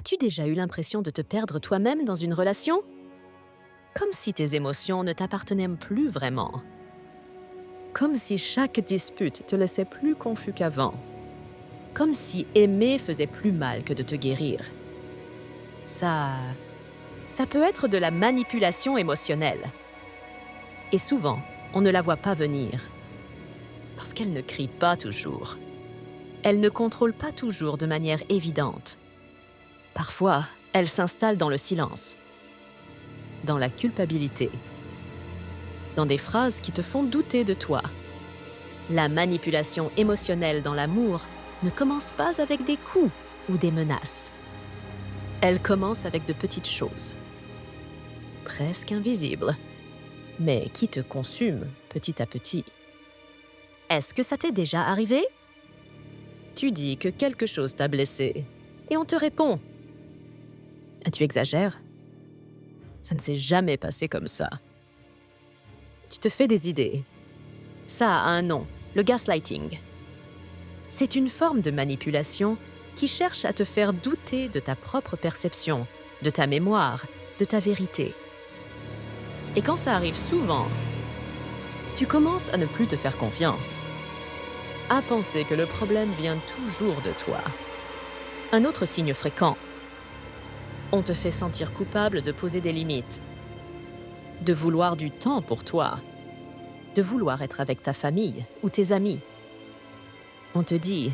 As-tu déjà eu l'impression de te perdre toi-même dans une relation? Comme si tes émotions ne t'appartenaient plus vraiment. Comme si chaque dispute te laissait plus confus qu'avant. Comme si aimer faisait plus mal que de te guérir. Ça peut être de la manipulation émotionnelle. Et souvent, on ne la voit pas venir. Parce qu'elle ne crie pas toujours. Elle ne contrôle pas toujours de manière évidente. Parfois, elle s'installe dans le silence, dans la culpabilité, dans des phrases qui te font douter de toi. La manipulation émotionnelle dans l'amour ne commence pas avec des coups ou des menaces. Elle commence avec de petites choses, presque invisibles, mais qui te consument petit à petit. Est-ce que ça t'est déjà arrivé? Tu dis que quelque chose t'a blessé, et on te répond: tu exagères? Ça ne s'est jamais passé comme ça. Tu te fais des idées. Ça a un nom, le gaslighting. C'est une forme de manipulation qui cherche à te faire douter de ta propre perception, de ta mémoire, de ta vérité. Et quand ça arrive souvent, tu commences à ne plus te faire confiance, à penser que le problème vient toujours de toi. Un autre signe fréquent: on te fait sentir coupable de poser des limites, de vouloir du temps pour toi, de vouloir être avec ta famille ou tes amis. On te dit: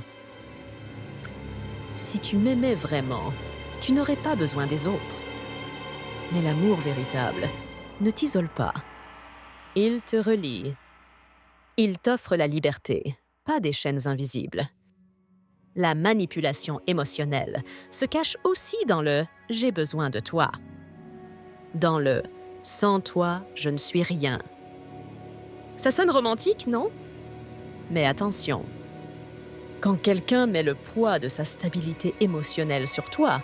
si tu m'aimais vraiment, tu n'aurais pas besoin des autres. Mais l'amour véritable ne t'isole pas. Il te relie. Il t'offre la liberté, pas des chaînes invisibles. La manipulation émotionnelle se cache aussi dans le « j'ai besoin de toi », dans le « sans toi, je ne suis rien ». Ça sonne romantique, non? Mais attention, quand quelqu'un met le poids de sa stabilité émotionnelle sur toi,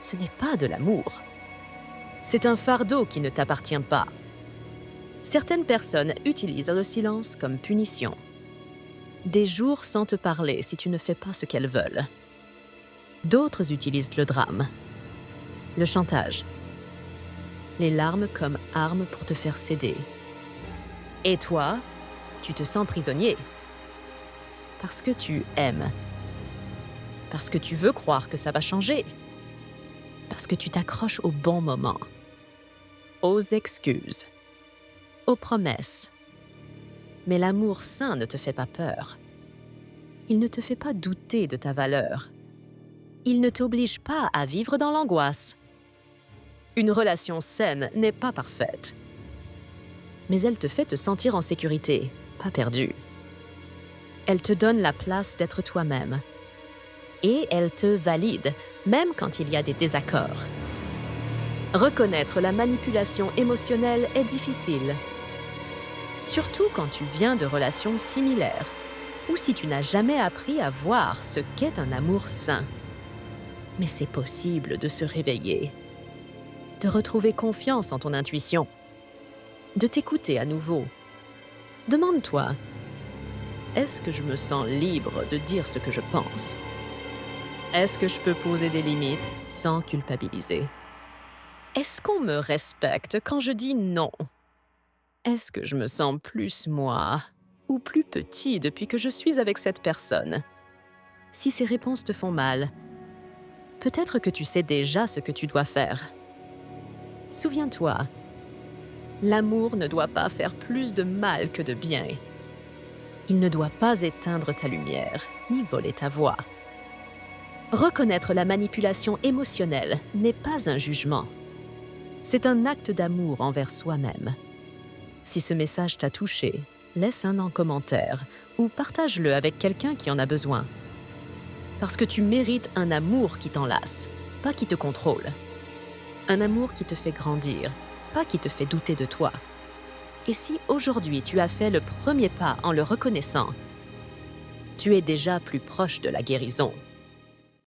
ce n'est pas de l'amour. C'est un fardeau qui ne t'appartient pas. Certaines personnes utilisent le silence comme punition. Des jours sans te parler si tu ne fais pas ce qu'elles veulent. D'autres utilisent le drame, le chantage, les larmes comme arme pour te faire céder. Et toi, tu te sens prisonnier. Parce que tu aimes. Parce que tu veux croire que ça va changer. Parce que tu t'accroches au bon moment. Aux excuses. Aux promesses. Mais l'amour sain ne te fait pas peur. Il ne te fait pas douter de ta valeur. Il ne t'oblige pas à vivre dans l'angoisse. Une relation saine n'est pas parfaite. Mais elle te fait te sentir en sécurité, pas perdu. Elle te donne la place d'être toi-même. Et elle te valide, même quand il y a des désaccords. Reconnaître la manipulation émotionnelle est difficile. Surtout quand tu viens de relations similaires, ou si tu n'as jamais appris à voir ce qu'est un amour sain. Mais c'est possible de se réveiller, de retrouver confiance en ton intuition, de t'écouter à nouveau. Demande-toi: est-ce que je me sens libre de dire ce que je pense? Est-ce que je peux poser des limites sans culpabiliser? Est-ce qu'on me respecte quand je dis non? Est-ce que je me sens plus moi ou plus petit depuis que je suis avec cette personne? Si ces réponses te font mal, peut-être que tu sais déjà ce que tu dois faire. Souviens-toi, l'amour ne doit pas faire plus de mal que de bien. Il ne doit pas éteindre ta lumière, ni voler ta voix. Reconnaître la manipulation émotionnelle n'est pas un jugement. C'est un acte d'amour envers soi-même. Si ce message t'a touché, laisse un en commentaire ou partage-le avec quelqu'un qui en a besoin. Parce que tu mérites un amour qui t'enlace, pas qui te contrôle. Un amour qui te fait grandir, pas qui te fait douter de toi. Et si aujourd'hui tu as fait le premier pas en le reconnaissant, tu es déjà plus proche de la guérison.